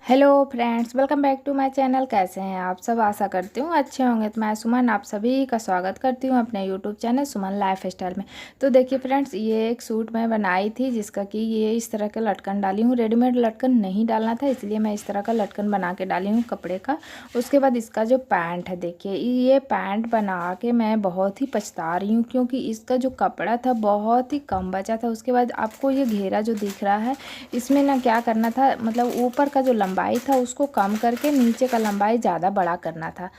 Hello friends, welcome back to my channel. कैसे हैं आप सब? आशा करती हूँ अच्छे होंगे। तो मैं सुमन आप सभी का स्वागत करती हूँ अपने यूट्यूब चैनल सुमन लाइफ स्टाइल में। तो देखिए फ्रेंड्स, ये एक सूट मैं बनाई थी जिसका कि ये इस तरह का लटकन डाली हूँ। रेडीमेड लटकन नहीं डालना था, इसलिए मैं इस तरह का लटकन बना के डाली हूँ कपड़े का। उसके बाद इसका जो पैंट है, देखिए ये पैंट बना के मैं बहुत ही पछता रही हूँ, क्योंकि इसका जो कपड़ा था बहुत ही कम बचा था। उसके बाद आपको ये घेरा जो दिख रहा है, इसमें ना क्या करना था, मतलब ऊपर का जो लंबाई था उसको कम करके नीचे का लंबाई ज़्यादा बड़ा करना था।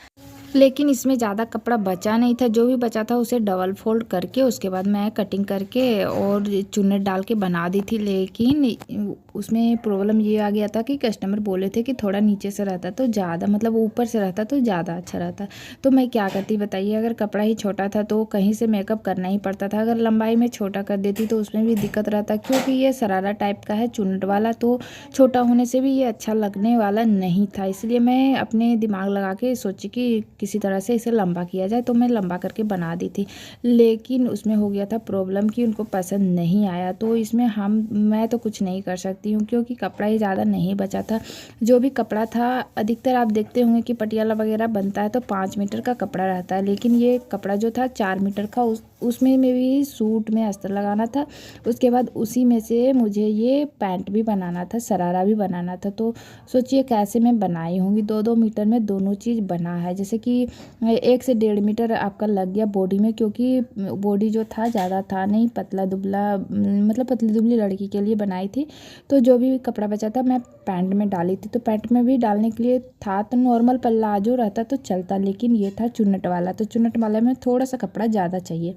लेकिन इसमें ज़्यादा कपड़ा बचा नहीं था, जो भी बचा था उसे डबल फोल्ड करके उसके बाद मैं कटिंग करके और चुन्नट डाल के बना दी थी। लेकिन उसमें प्रॉब्लम ये आ गया था कि कस्टमर बोले थे कि थोड़ा नीचे से रहता तो ज़्यादा, मतलब ऊपर से रहता तो ज़्यादा अच्छा रहता। तो मैं क्या करती बताइए, अगर कपड़ा ही छोटा था तो कहीं से मेकअप करना ही पड़ता था। अगर लंबाई में छोटा कर देती तो उसमें भी दिक्कत रहता, क्योंकि ये शरारा टाइप का है चुन्नट वाला, तो छोटा होने से भी ये अच्छा लगने वाला नहीं था। इसलिए मैं अपने दिमाग लगा के सोची कि किसी तरह से इसे लंबा किया जाए, तो मैं लंबा करके बना दी थी। लेकिन उसमें हो गया था प्रॉब्लम कि उनको पसंद नहीं आया। तो इसमें मैं तो कुछ नहीं कर सकती हूँ, क्योंकि कपड़ा ही ज़्यादा नहीं बचा था। जो भी कपड़ा था, अधिकतर आप देखते होंगे कि पटियाला वगैरह बनता है तो 5 मीटर का कपड़ा रहता है, लेकिन ये कपड़ा जो था 4 मीटर का। उसमें में भी सूट में अस्तर लगाना था। उसके बाद उसी में से मुझे ये पैंट भी बनाना था, शरारा भी बनाना था। तो सोचिए कैसे मैं बनाई होंगी। 2-2 मीटर में दोनों चीज़ बना है, जैसे कि 1 से 1.5 मीटर आपका लग गया बॉडी में, क्योंकि बॉडी जो था ज़्यादा था नहीं, पतला दुबला, मतलब पतली दुबली लड़की के लिए बनाई थी। तो जो भी कपड़ा बचा था मैं पैंट में डाली थी। तो पैंट में भी डालने के लिए था तो नॉर्मल प्लाजो रहता तो चलता, लेकिन ये था चुन्नट वाला, तो चुन्नट वाले में थोड़ा सा कपड़ा ज़्यादा चाहिए।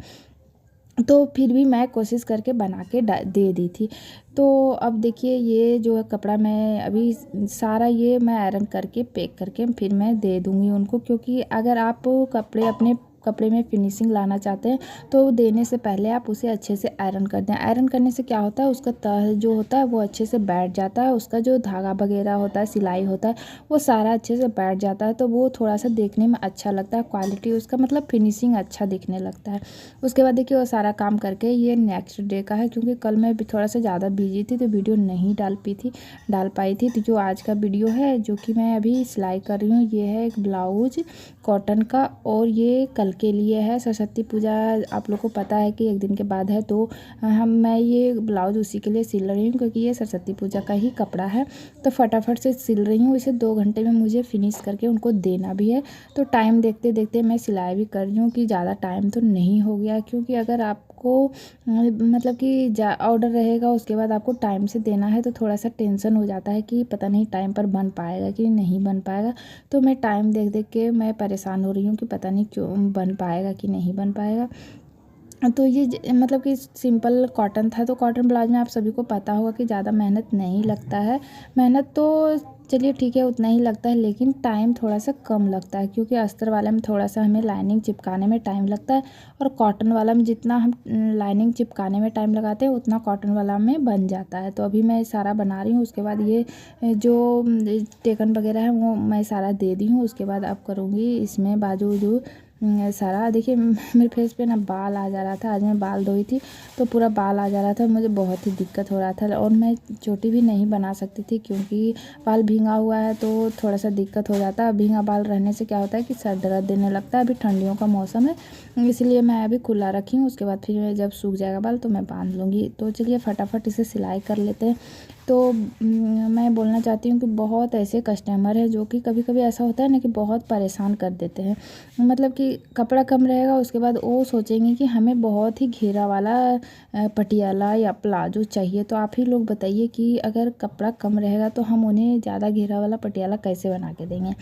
तो फिर भी मैं कोशिश करके बना के दे दी थी। तो अब देखिए ये जो है कपड़ा मैं अभी सारा ये मैं आयरन करके पैक करके फिर मैं दे दूँगी उनको, क्योंकि अगर आप अपने कपड़े में फिनिशिंग लाना चाहते हैं तो देने से पहले आप उसे अच्छे से आयरन कर दें। आयरन करने से क्या होता है, उसका तह जो होता है वो अच्छे से बैठ जाता है, उसका जो धागा वगैरह होता है, सिलाई होता है, वो सारा अच्छे से बैठ जाता है। तो वो थोड़ा सा देखने में अच्छा लगता है, क्वालिटी उसका मतलब फिनिशिंग अच्छा दिखने लगता है। उसके बाद देखिए वो सारा काम करके ये नेक्स्ट डे का है, क्योंकि कल मैं भी थोड़ा सा ज़्यादा बिजी थी तो वीडियो नहीं डाल पाई थी। तो जो आज का वीडियो है जो कि मैं अभी सिलाई कर रही हूँ, ये है एक ब्लाउज कॉटन का, और ये कल के लिए है। सरस्वती पूजा आप लोग को पता है कि एक दिन के बाद है, तो मैं ये ब्लाउज उसी के लिए सिल रही हूँ, क्योंकि ये सरस्वती पूजा का ही कपड़ा है। तो फटाफट से सिल रही हूँ इसे, 2 घंटे में मुझे फिनिश करके उनको देना भी है। तो टाइम देखते देखते मैं सिलाई भी कर रही हूँ कि ज़्यादा टाइम तो नहीं हो गया, क्योंकि अगर आपको मतलब कि ऑर्डर रहेगा उसके बाद आपको टाइम से देना है, तो थोड़ा सा टेंशन हो जाता है कि पता नहीं टाइम पर बन पाएगा कि नहीं बन पाएगा। तो मैं टाइम देख देख के मैं परेशान हो रही हूँ कि पता नहीं क्यों बन पाएगा कि नहीं बन पाएगा। तो ये मतलब कि सिंपल कॉटन था। तो कॉटन ब्लाउज में आप सभी को पता होगा कि ज़्यादा मेहनत नहीं लगता है। मेहनत तो चलिए ठीक है उतना ही लगता है, लेकिन टाइम थोड़ा सा कम लगता है, क्योंकि अस्तर वाले में थोड़ा सा हमें लाइनिंग चिपकाने में टाइम लगता है, और कॉटन वाला में जितना हम लाइनिंग चिपकाने में टाइम लगाते हैं उतना कॉटन वाला में बन जाता है। तो अभी मैं सारा बना रही हूँ। उसके बाद ये जो टेकन वगैरह है वो मैं सारा दे दी हूँ। उसके बाद अब करूँगी इसमें बाजू जो सारा। देखिए मेरे फेस पे ना बाल आ जा रहा था, आज मैं बाल धोई थी तो पूरा बाल आ जा रहा था, मुझे बहुत ही दिक्कत हो रहा था, और मैं चोटी भी नहीं बना सकती थी क्योंकि बाल भींगा हुआ है, तो थोड़ा सा दिक्कत हो जाता है। भींगा बाल रहने से क्या होता है कि सर दर्द देने लगता है। अभी ठंडियों का मौसम है, इसलिए मैं अभी खुला रखी हूँ। उसके बाद फिर जब सूख जाएगा बाल तो मैं बांध लूँगी। तो चलिए फटाफट इसे सिलाई कर लेते हैं। तो मैं बोलना चाहती हूँ कि बहुत ऐसे कस्टमर हैं जो कि कभी कभी ऐसा होता है ना कि बहुत परेशान कर देते हैं। मतलब कि कपड़ा कम रहेगा, उसके बाद वो सोचेंगे कि हमें बहुत ही घेरा वाला पटियाला या प्लाजो चाहिए। तो आप ही लोग बताइए कि अगर कपड़ा कम रहेगा तो हम उन्हें ज़्यादा घेरा वाला पटियाला कैसे बना के देंगे।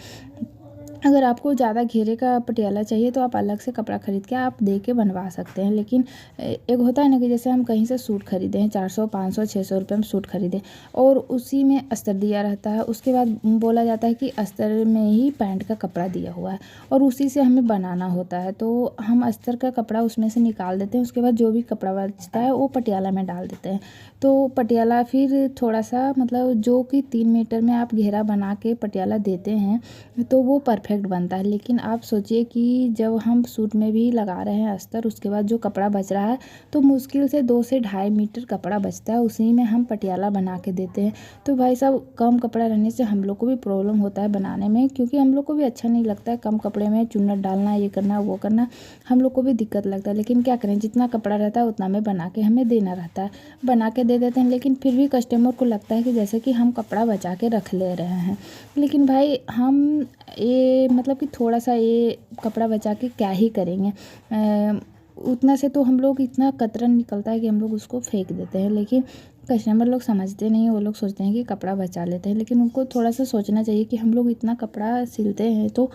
अगर आपको ज़्यादा घेरे का पटियाला चाहिए तो आप अलग से कपड़ा ख़रीद के आप दे के बनवा सकते हैं। लेकिन एक होता है ना कि जैसे हम कहीं से सूट खरीदें हैं, 400 500 600 रुपये में सूट खरीदें, और उसी में अस्तर दिया रहता है। उसके बाद बोला जाता है कि अस्तर में ही पैंट का कपड़ा दिया हुआ है, और उसी से हमें बनाना होता है। तो हम अस्तर का कपड़ा उसमें से निकाल देते हैं। उसके बाद जो भी कपड़ा बचता है वो पटियाला में डाल देते हैं। तो पटियाला फिर थोड़ा सा मतलब जो कि 3 मीटर में आप घेरा बना के पटियाला देते हैं तो वो परफेक्ट परफेक्ट बनता है। लेकिन आप सोचिए कि जब हम सूट में भी लगा रहे हैं अस्तर, उसके बाद जो कपड़ा बच रहा है तो मुश्किल से 2 से ढाई मीटर कपड़ा बचता है, उसी में हम पटियाला बना के देते हैं। तो भाई साहब कम कपड़ा रहने से हम लोग को भी प्रॉब्लम होता है बनाने में, क्योंकि हम लोग को भी अच्छा नहीं लगता है कम कपड़े में चुन्नट डालना, ये करना वो करना, हम लोग को भी दिक्कत लगता है। लेकिन क्या करें, जितना कपड़ा रहता है उतना में बना के हमें देना रहता है, बना के दे देते हैं। लेकिन फिर भी कस्टमर को लगता है कि जैसे कि हम कपड़ा बचा के रख ले रहे हैं। लेकिन भाई हम ये मतलब कि थोड़ा सा ये कपड़ा बचा के क्या ही करेंगे, उतना से तो हम लोग इतना कतरन निकलता है कि हम लोग उसको फेंक देते हैं। लेकिन कस्टमर लोग समझते नहीं हैं, वो लोग सोचते हैं कि कपड़ा बचा लेते हैं। लेकिन उनको थोड़ा सा सोचना चाहिए कि हम लोग इतना कपड़ा सिलते हैं, तो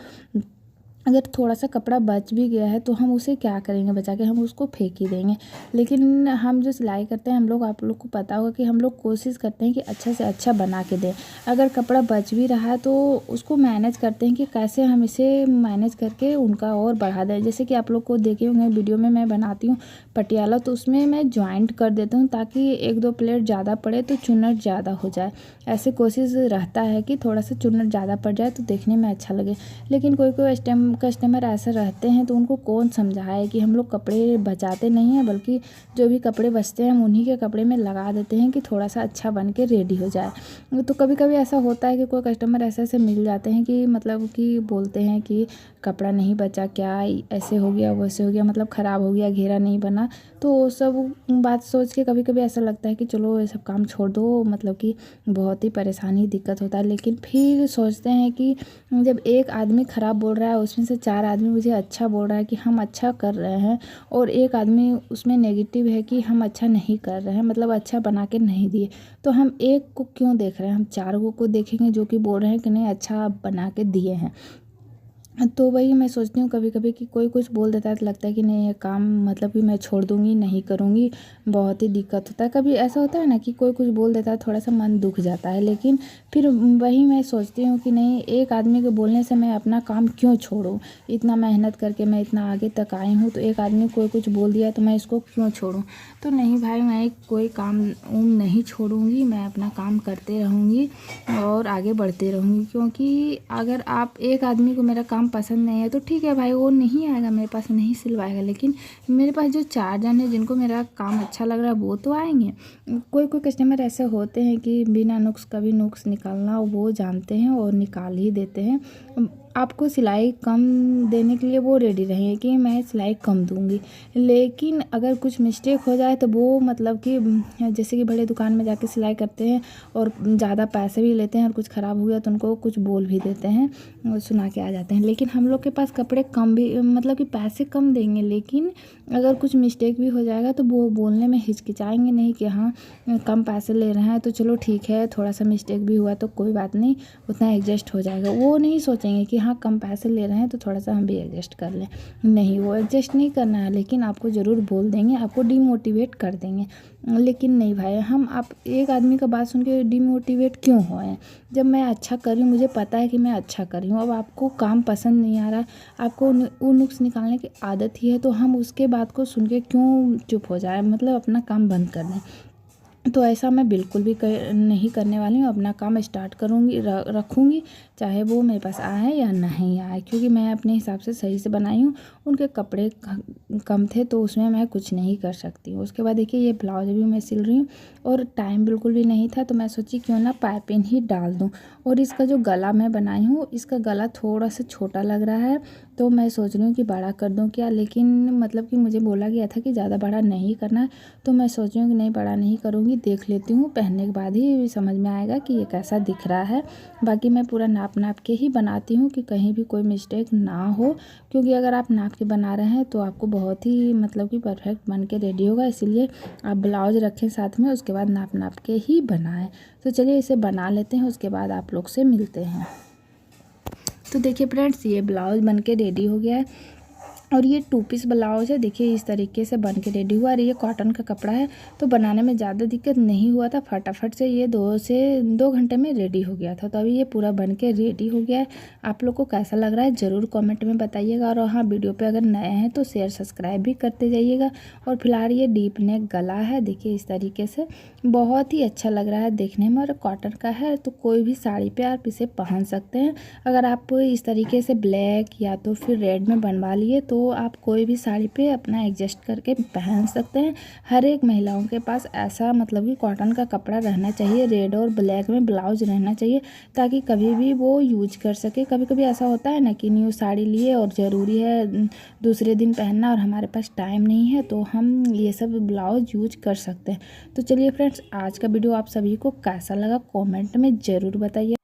अगर थोड़ा सा कपड़ा बच भी गया है तो हम उसे क्या करेंगे बचा के, हम उसको फेंक ही देंगे। लेकिन हम जो सिलाई करते हैं, हम लोग, आप लोग को पता होगा कि हम लोग कोशिश करते हैं कि अच्छा से अच्छा बना के दें। अगर कपड़ा बच भी रहा है तो उसको मैनेज करते हैं कि कैसे हम इसे मैनेज करके उनका और बढ़ा दें। जैसे कि आप लोग को देखे होंगे वीडियो में मैं बनाती हूँ पटियाला, तो उसमें मैं जॉइंट कर देता हूँ ताकि 1-2 प्लेट ज़्यादा पड़े तो चुन्नट ज़्यादा हो जाए। ऐसे कोशिश रहता है कि थोड़ा सा चुन्नट ज़्यादा पड़ जाए तो देखने में अच्छा लगे। लेकिन कोई कोई कस्टमर ऐसे रहते हैं तो उनको कौन समझाए कि हम लोग कपड़े बचाते नहीं हैं, बल्कि जो भी कपड़े बचते हैं हम उन्हीं के कपड़े में लगा देते हैं कि थोड़ा सा अच्छा बन के रेडी हो जाए। तो कभी कभी ऐसा होता है कि कोई कस्टमर ऐसे ऐसे मिल जाते हैं कि मतलब कि बोलते हैं कि कपड़ा नहीं बचा, क्या ऐसे हो गया वैसे हो गया, मतलब ख़राब हो गया, घेरा नहीं बना। तो वो सब बात सोच के कभी कभी ऐसा लगता है कि चलो ये सब काम छोड़ दो, मतलब कि बहुत ही परेशानी दिक्कत होता है। लेकिन फिर सोचते हैं कि जब एक आदमी ख़राब बोल रहा है, उसमें से 4 आदमी मुझे अच्छा बोल रहा है कि हम अच्छा कर रहे हैं, और एक आदमी उसमें नेगेटिव है कि हम अच्छा नहीं कर रहे हैं, मतलब अच्छा बना के नहीं दिए, तो हम एक को क्यों देख रहे हैं, हम 4 को देखेंगे जो कि बोल रहे हैं कि नहीं अच्छा बना के दिए हैं। तो वही मैं सोचती हूँ कभी कभी कि कोई कुछ बोल देता है तो लगता है कि नहीं ये काम मतलब कि मैं छोड़ दूँगी, नहीं करूँगी, बहुत ही दिक्कत होता है। कभी ऐसा होता है ना कि कोई कुछ बोल देता है, थोड़ा सा मन दुख जाता है। लेकिन फिर वही मैं सोचती हूँ कि नहीं, एक आदमी के बोलने से मैं अपना काम क्यों छोड़ूँ, इतना मेहनत करके मैं इतना आगे तक आई हूँ, तो एक आदमी कोई कुछ बोल दिया तो मैं इसको क्यों छोड़ूँ। तो नहीं भाई, मैं कोई काम नहीं छोड़ूँगी, मैं अपना काम करते रहूँगी और आगे बढ़ते रहूँगी। क्योंकि अगर आप एक आदमी को मेरा काम पसंद नहीं है तो ठीक है भाई, वो नहीं आएगा मेरे पास, नहीं सिलवाएगा। लेकिन मेरे पास जो 4 जन है जिनको मेरा काम अच्छा लग रहा है वो तो आएंगे। कोई कोई कस्टमर ऐसे होते हैं कि बिना नुक्स कभी नुक्स निकालना वो जानते हैं और निकाल ही देते हैं। आपको सिलाई कम देने के लिए वो रेडी रहेंगे कि मैं सिलाई कम दूंगी। लेकिन अगर कुछ मिस्टेक हो जाए तो वो मतलब कि जैसे कि बड़े दुकान में जाके सिलाई करते हैं और ज़्यादा पैसे भी लेते हैं, और कुछ ख़राब हो गया तो उनको कुछ बोल भी देते हैं और सुना के आ जाते हैं। लेकिन हम लोग के पास कपड़े कम भी, मतलब कि पैसे कम देंगे, लेकिन अगर कुछ मिस्टेक भी हो जाएगा तो वो बोलने में हिचकिचाएंगे नहीं कि हाँ कम पैसे ले रहे हैं तो चलो ठीक है, थोड़ा सा मिस्टेक भी हुआ तो कोई बात नहीं, उतना एडजस्ट हो जाएगा। वो नहीं सोचेंगे कि हाँ कम पैसे ले रहे हैं तो थोड़ा सा हम भी एडजस्ट कर लें, नहीं, वो एडजस्ट नहीं करना है। लेकिन आपको ज़रूर बोल देंगे, आपको डिमोटिवेट कर देंगे। लेकिन नहीं भाई, हम आप एक आदमी का बात सुन के डिमोटिवेट क्यों होए। जब मैं अच्छा कर रही हूँ, मुझे पता है कि मैं अच्छा कर रही हूँ, अब आपको काम पसंद नहीं आ रहा है, आपको वो नुक्स निकालने की आदत ही है, तो हम उसके बात को सुन के क्यों चुप हो जाए, मतलब अपना काम बंद कर दें। तो ऐसा मैं बिल्कुल भी नहीं करने वाली हूँ। अपना काम स्टार्ट करूँगी, रखूँगी, चाहे वो मेरे पास आए या नहीं आए, क्योंकि मैं अपने हिसाब से सही से बनाई हूँ। उनके कपड़े कम थे तो उसमें मैं कुछ नहीं कर सकती हूँ। उसके बाद देखिए ये ब्लाउज भी मैं सिल रही हूँ और टाइम बिल्कुल भी नहीं था, तो मैं सोची क्यों ना पाइपिंग ही डाल दूँ। और इसका जो गला मैं बनाई हूँ, इसका गला थोड़ा सा छोटा लग रहा है, तो मैं सोच रही हूँ कि बड़ा कर दूँ क्या। लेकिन मतलब कि मुझे बोला गया था कि ज़्यादा बड़ा नहीं करना है, तो मैं सोच रही हूँ कि नहीं, बड़ा नहीं करूँगी, देख लेती हूँ, पहनने के बाद ही समझ में आएगा कि ये कैसा दिख रहा है। बाकी मैं पूरा नाप नाप के ही बनाती हूँ कि कहीं भी कोई मिस्टेक ना हो, क्योंकि अगर आप नाप के बना रहे हैं तो आपको बहुत ही मतलब कि परफेक्ट बन के रेडी होगा। इसीलिए आप ब्लाउज रखें साथ में, उसके बाद नाप नाप के ही बनाएं। तो चलिए इसे बना लेते हैं, उसके बाद आप लोग से मिलते हैं। तो देखिए फ्रेंड्स, ये ब्लाउज बन के रेडी हो गया है। और ये 2 पीस ब्लाउज है। देखिए इस तरीके से बन के रेडी हुआ और ये कॉटन का कपड़ा है तो बनाने में ज़्यादा दिक्कत नहीं हुआ था। फटाफट से ये 2 घंटे में रेडी हो गया था। तो अभी ये पूरा बन के रेडी हो गया है। आप लोग को कैसा लग रहा है ज़रूर कमेंट में बताइएगा। और हाँ, वीडियो पे अगर नए हैं तो शेयर सब्सक्राइब भी करते जाइएगा। और फिलहाल ये डीप नेक गला है। देखिए इस तरीके से बहुत ही अच्छा लग रहा है देखने में। और कॉटन का है तो कोई भी साड़ी पे आप इसे पहन सकते हैं। अगर आप इस तरीके से ब्लैक या तो फिर रेड में बनवा लिए तो आप कोई भी साड़ी पे अपना एडजस्ट करके पहन सकते हैं। हर एक महिलाओं के पास ऐसा मतलब कि कॉटन का कपड़ा रहना चाहिए, रेड और ब्लैक में ब्लाउज रहना चाहिए, ताकि कभी भी वो यूज कर सके। कभी कभी ऐसा होता है ना कि न्यू साड़ी लिए और ज़रूरी है दूसरे दिन पहनना और हमारे पास टाइम नहीं है, तो हम ये सब ब्लाउज यूज कर सकते हैं। तो चलिए फ्रेंड्स, आज का वीडियो आप सभी को कैसा लगा कॉमेंट में ज़रूर बताइए।